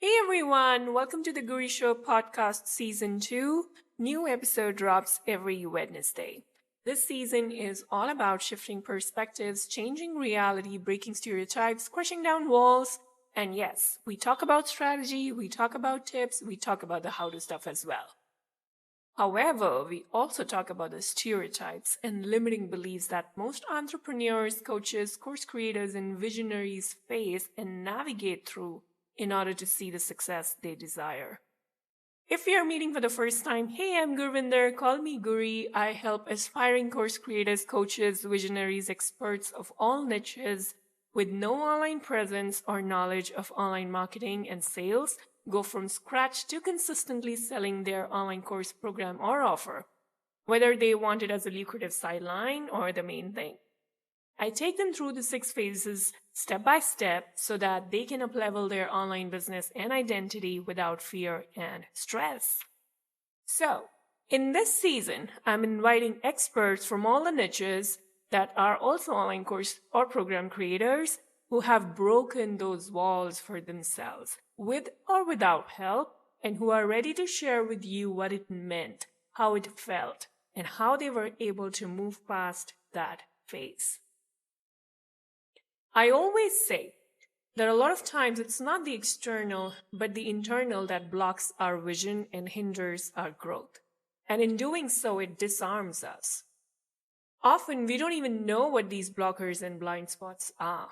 Hey everyone, welcome to the Guri Show Podcast Season 2. New episode drops every Wednesday. This season is all about shifting perspectives, changing reality, breaking stereotypes, crushing down walls. And yes, we talk about strategy, we talk about tips, we talk about the how to stuff as well. However, we also talk about the stereotypes and limiting beliefs that most entrepreneurs, coaches, course creators, and visionaries face and navigate through in order to see the success they desire. If you're meeting for the first time, hey, I'm Gurvinder, call me Guri. I help aspiring course creators, coaches, visionaries, experts of all niches with no online presence or knowledge of online marketing and sales go from scratch to consistently selling their online course program or offer, whether they want it as a lucrative sideline or the main thing. I take them through the 6 phases step by step so that they can up-level their online business and identity without fear and stress. So, in this season, I'm inviting experts from all the niches that are also online course or program creators who have broken those walls for themselves, with or without help, and who are ready to share with you what it meant, how it felt, and how they were able to move past that phase. I always say that a lot of times it's not the external, but the internal that blocks our vision and hinders our growth. And in doing so, it disarms us. Often we don't even know what these blockers and blind spots are.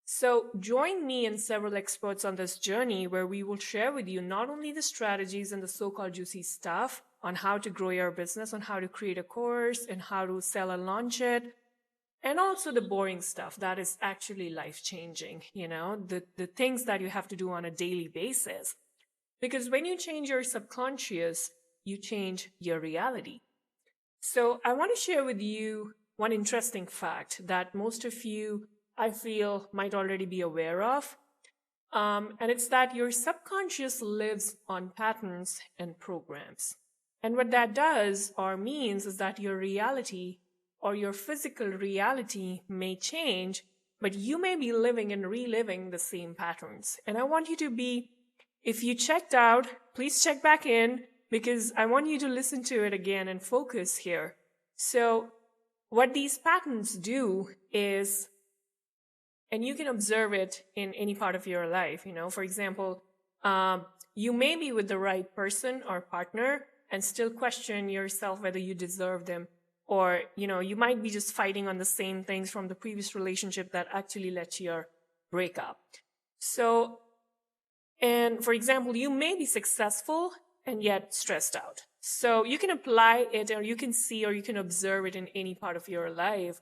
So join me and several experts on this journey where we will share with you not only the strategies and the so-called juicy stuff on how to grow your business, on how to create a course and how to sell and launch it, and also the boring stuff that is actually life-changing, the things that you have to do on a daily basis. Because when you change your subconscious, you change your reality. So I want to share with you one interesting fact that most of you, I feel, might already be aware of. And it's that your subconscious lives on patterns and programs. And what that does or means is that your reality or your physical reality may change, but you may be living and reliving the same patterns. And I want you to be, if you checked out, please check back in, because I want you to listen to it again and focus here. So what these patterns do is, and you can observe it in any part of your life, for example, you may be with the right person or partner and still question yourself whether you deserve them. Or, you might be just fighting on the same things from the previous relationship that actually led to your breakup. So, and for example, you may be successful and yet stressed out. So you can apply it, or you can see, or you can observe it in any part of your life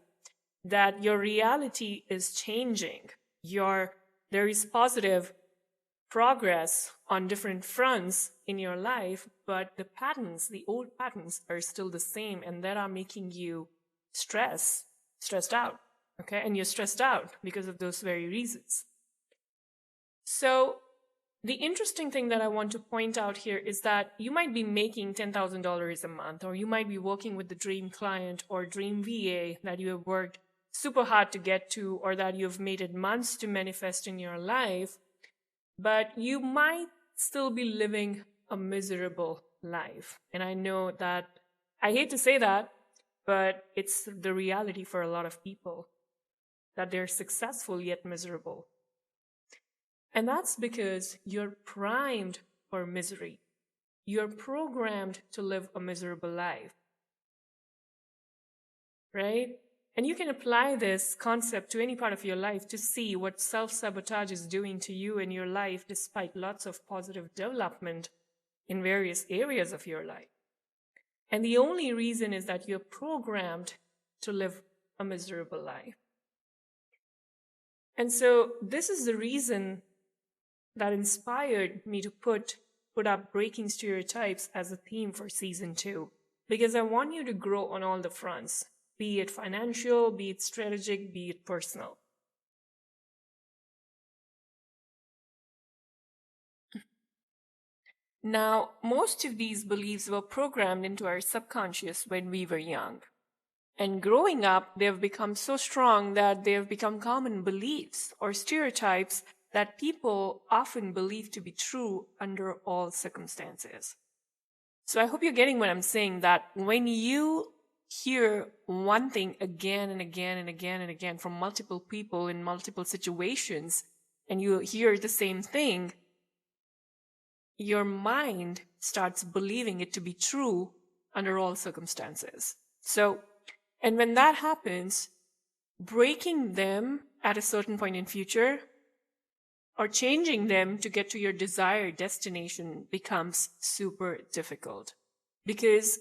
that your reality is changing. There is positive progress on different fronts in your life, but the patterns, the old patterns, are still the same, and that are making you stressed out. Okay, and you're stressed out because of those very reasons. So the interesting thing that I want to point out here is that you might be making $10,000 a month, or you might be working with the dream client or dream VA that you have worked super hard to get to, or that you've made it months to manifest in your life. But you might still be living a miserable life. And I know that, I hate to say that, but it's the reality for a lot of people, that they're successful yet miserable. And that's because you're primed for misery. You're programmed to live a miserable life. Right? And you can apply this concept to any part of your life to see what self-sabotage is doing to you in your life despite lots of positive development in various areas of your life. And the only reason is that you're programmed to live a miserable life. And so this is the reason that inspired me to put up breaking stereotypes as a theme for season 2, because I want you to grow on all the fronts. Be it financial, be it strategic, be it personal. Now, most of these beliefs were programmed into our subconscious when we were young. And growing up, they've become so strong that they've become common beliefs or stereotypes that people often believe to be true under all circumstances. So I hope you're getting what I'm saying, that when you hear one thing again and again and again and again from multiple people in multiple situations, and you hear the same thing, your mind starts believing it to be true under all circumstances. So, and when that happens, breaking them at a certain point in future or changing them to get to your desired destination becomes super difficult. Because,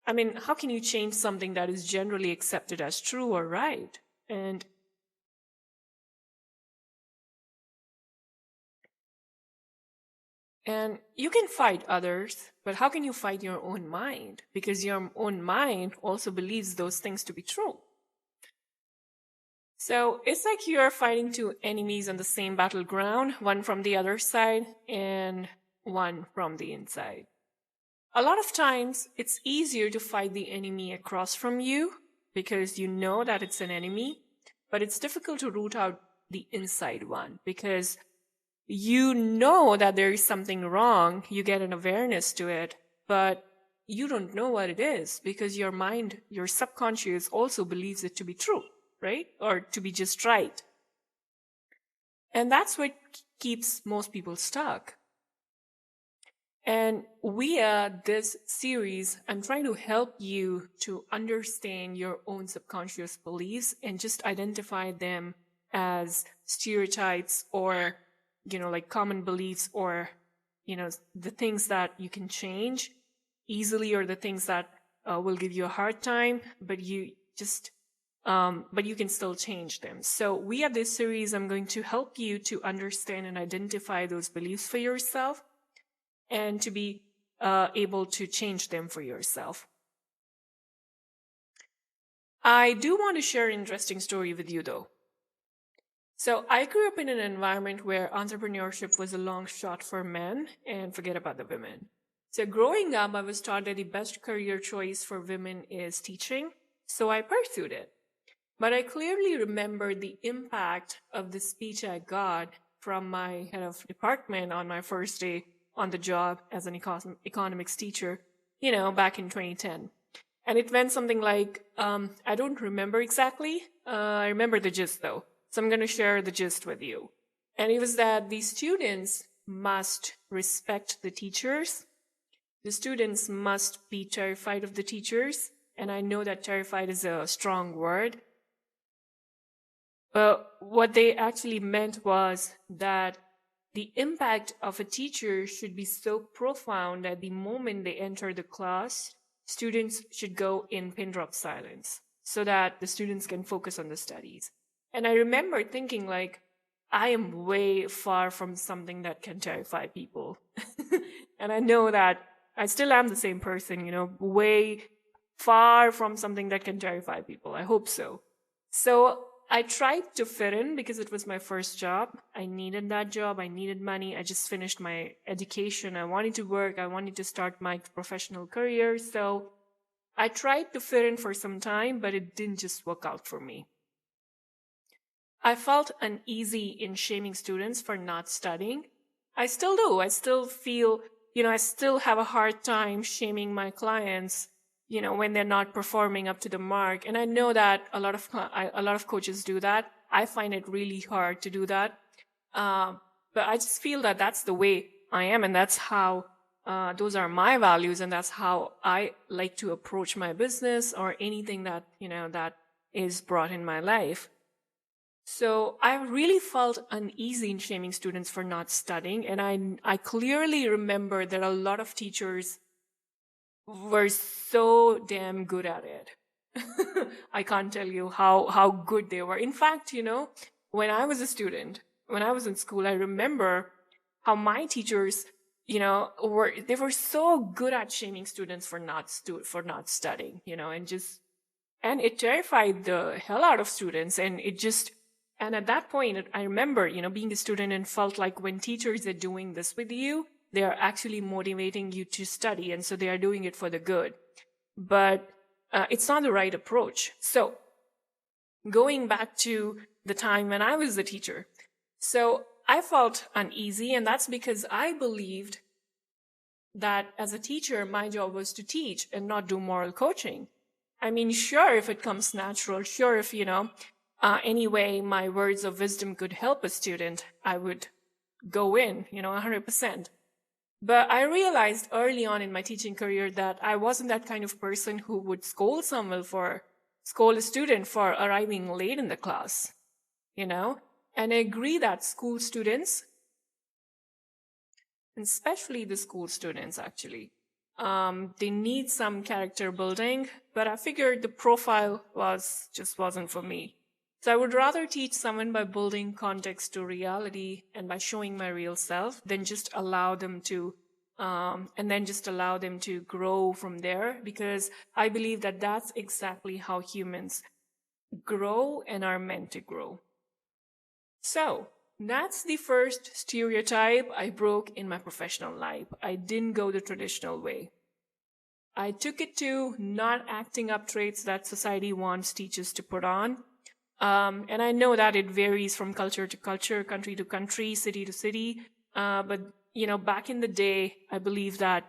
I mean, how can you change something that is generally accepted as true or right? And you can fight others, but how can you fight your own mind? Because your own mind also believes those things to be true. So it's like you're fighting two enemies on the same battleground, one from the other side and one from the inside. A lot of times it's easier to fight the enemy across from you because you know that it's an enemy, but it's difficult to root out the inside one because you know that there is something wrong. You get an awareness to it, but you don't know what it is because your mind, your subconscious also believes it to be true, right? Or to be just right. And that's what keeps most people stuck. And via this series, I'm trying to help you to understand your own subconscious beliefs and just identify them as stereotypes or, like common beliefs or, the things that you can change easily or the things that will give you a hard time, but you can still change them. So via this series, I'm going to help you to understand and identify those beliefs for yourself and to be able to change them for yourself. I do want to share an interesting story with you, though. So I grew up in an environment where entrepreneurship was a long shot for men, and forget about the women. So growing up, I was taught that the best career choice for women is teaching, so I pursued it. But I clearly remember the impact of the speech I got from my head of department on my first day on the job as an economics teacher, back in 2010. And it went something like, I don't remember exactly. I remember the gist though. So I'm going to share the gist with you. And it was that the students must respect the teachers. The students must be terrified of the teachers. And I know that terrified is a strong word. But what they actually meant was that the impact of a teacher should be so profound that the moment they enter the class, students should go in pin drop silence so that the students can focus on the studies. And I remember thinking I am way far from something that can terrify people. And I know that I still am the same person, way far from something that can terrify people. I hope so. So I tried to fit in because it was my first job. I needed that job. I needed money. I just finished my education. I wanted to work. I wanted to start my professional career. So I tried to fit in for some time, but it didn't just work out for me. I felt uneasy in shaming students for not studying. I still do. I still feel, I still have a hard time shaming my clients when they're not performing up to the mark. And I know that a lot of coaches do that. I find it really hard to do that. But I just feel that that's the way I am. And that's how, those are my values. And that's how I like to approach my business or anything that, that is brought in my life. So I really felt uneasy in shaming students for not studying. And I clearly remember that a lot of teachers were so damn good at it. I can't tell you how good they were. In fact, when I was a student, when I was in school, I remember how my teachers, they were so good at shaming students for not studying, and it terrified the hell out of students. And at that point, I remember, being a student and felt like when teachers are doing this with you, they are actually motivating you to study. And so they are doing it for the good. But it's not the right approach. So going back to the time when I was a teacher. So I felt uneasy, and that's because I believed that as a teacher, my job was to teach and not do moral coaching. I mean, sure, if it comes natural, sure, if, anyway, my words of wisdom could help a student, I would go in, 100%. But I realized early on in my teaching career that I wasn't that kind of person who would scold a student for arriving late in the class, And I agree that school students, especially the school students actually, they need some character building, but I figured the profile just wasn't for me. So I would rather teach someone by building context to reality and by showing my real self than just allow them to grow from there, because I believe that that's exactly how humans grow and are meant to grow. So that's the first stereotype I broke in my professional life. I didn't go the traditional way. I took it to not acting up traits that society wants teachers to put on. And I know that it varies from culture to culture, country to country, city to city. But, back in the day, I believe that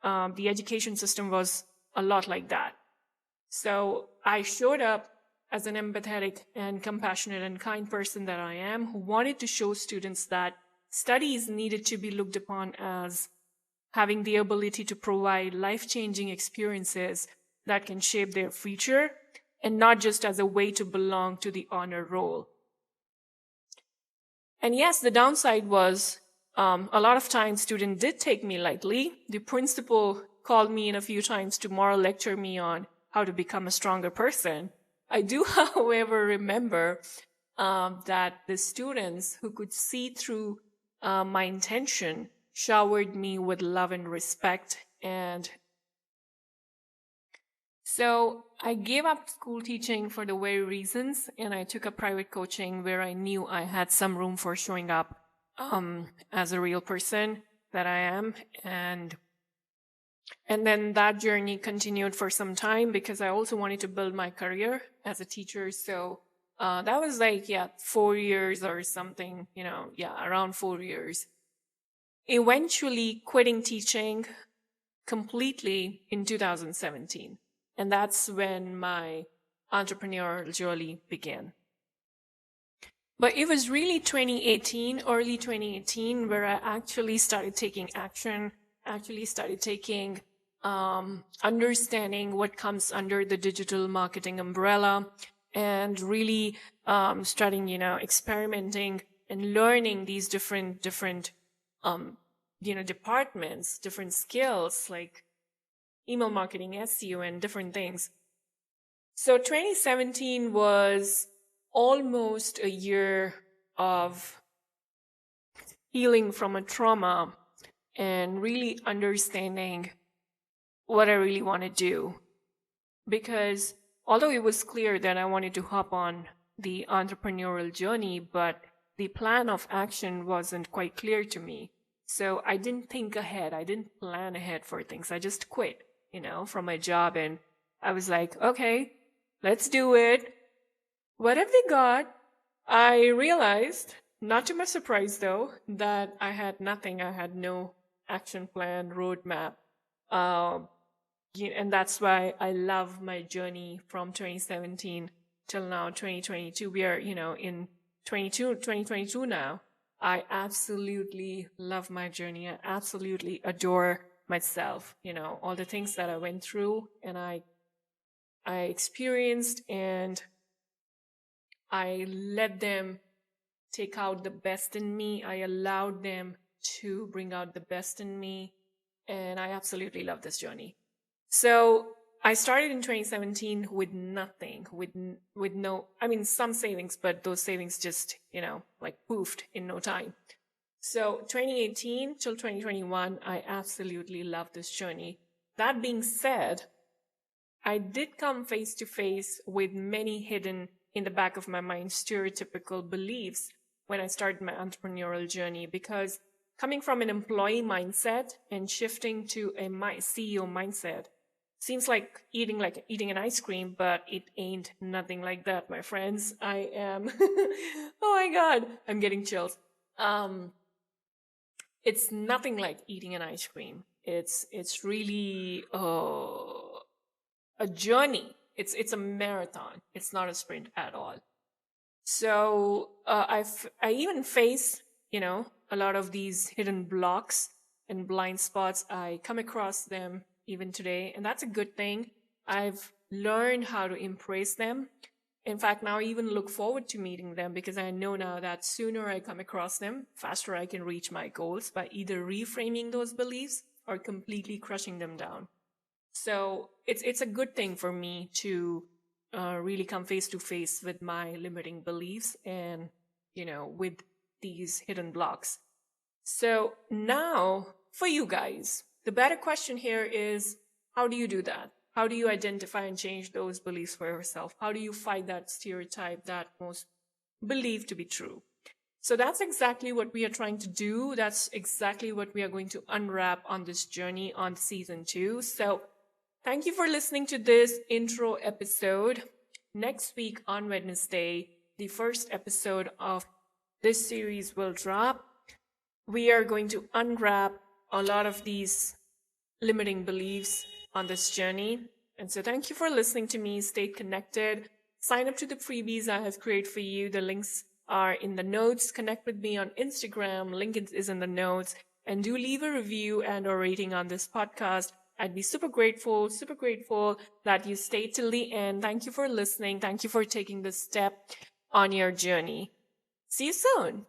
the education system was a lot like that. So I showed up as an empathetic and compassionate and kind person that I am, who wanted to show students that studies needed to be looked upon as having the ability to provide life-changing experiences that can shape their future, and not just as a way to belong to the honor roll. And yes, the downside was a lot of times students did take me lightly. The principal called me in a few times to moral lecture me on how to become a stronger person. I do, however, remember that the students who could see through my intention showered me with love and respect. And so I gave up school teaching for the very reasons, and I took up private coaching where I knew I had some room for showing up as a real person that I am. And then that journey continued for some time because I also wanted to build my career as a teacher. So that was 4 years or something, around 4 years. Eventually quitting teaching completely in 2017. And that's when my entrepreneurial journey began. But it was really early 2018, where I actually started taking action, understanding what comes under the digital marketing umbrella, and really starting, experimenting and learning these different departments, different skills like email marketing, SEO, and different things. So 2017 was almost a year of healing from a trauma and really understanding what I really want to do. Because although it was clear that I wanted to hop on the entrepreneurial journey, but the plan of action wasn't quite clear to me. So I didn't think ahead. I didn't plan ahead for things. I just quit, from my job. And I was like, okay, let's do it. What have they got? I realized, not to my surprise though, that I had nothing. I had no action plan, roadmap. And that's why I love my journey from 2017 till now, 2022. We are, in 2022 now. I absolutely love my journey. I absolutely adore myself, all the things that I went through and I experienced, and I let them take out the best in me. I allowed them to bring out the best in me, and I absolutely love this journey. So I started in 2017 with nothing, with no, some savings, but those savings just, poofed in no time. So 2018 till 2021, I absolutely love this journey. That being said, I did come face to face with many hidden in the back of my mind stereotypical beliefs when I started my entrepreneurial journey, because coming from an employee mindset and shifting to a CEO mindset seems like eating an ice cream, but it ain't nothing like that, my friends. I am, oh my God, I'm getting chills. Um, it's nothing like eating an ice cream. It's really a journey. It's a marathon. It's not a sprint at all. So I even face, a lot of these hidden blocks and blind spots. I come across them even today, and that's a good thing. I've learned how to embrace them. In fact, now I even look forward to meeting them because I know now that sooner I come across them, faster I can reach my goals by either reframing those beliefs or completely crushing them down. So it's a good thing for me to really come face to face with my limiting beliefs and, with these hidden blocks. So now for you guys, the better question here is, how do you do that? How do you identify and change those beliefs for yourself? How do you fight that stereotype that most believe to be true? So that's exactly what we are trying to do. That's exactly what we are going to unwrap on this journey on season 2. So thank you for listening to this intro episode. Next week on Wednesday, the first episode of this series will drop. We are going to unwrap a lot of these limiting beliefs on this journey. And so thank you for listening to me. Stay connected. Sign up to the freebies I have created for you. The links are in the notes. Connect with me on Instagram. Link is in the notes. And do leave a review and or rating on this podcast. I'd be super grateful that you stayed till the end. Thank you for listening. Thank you for taking this step on your journey. See you soon.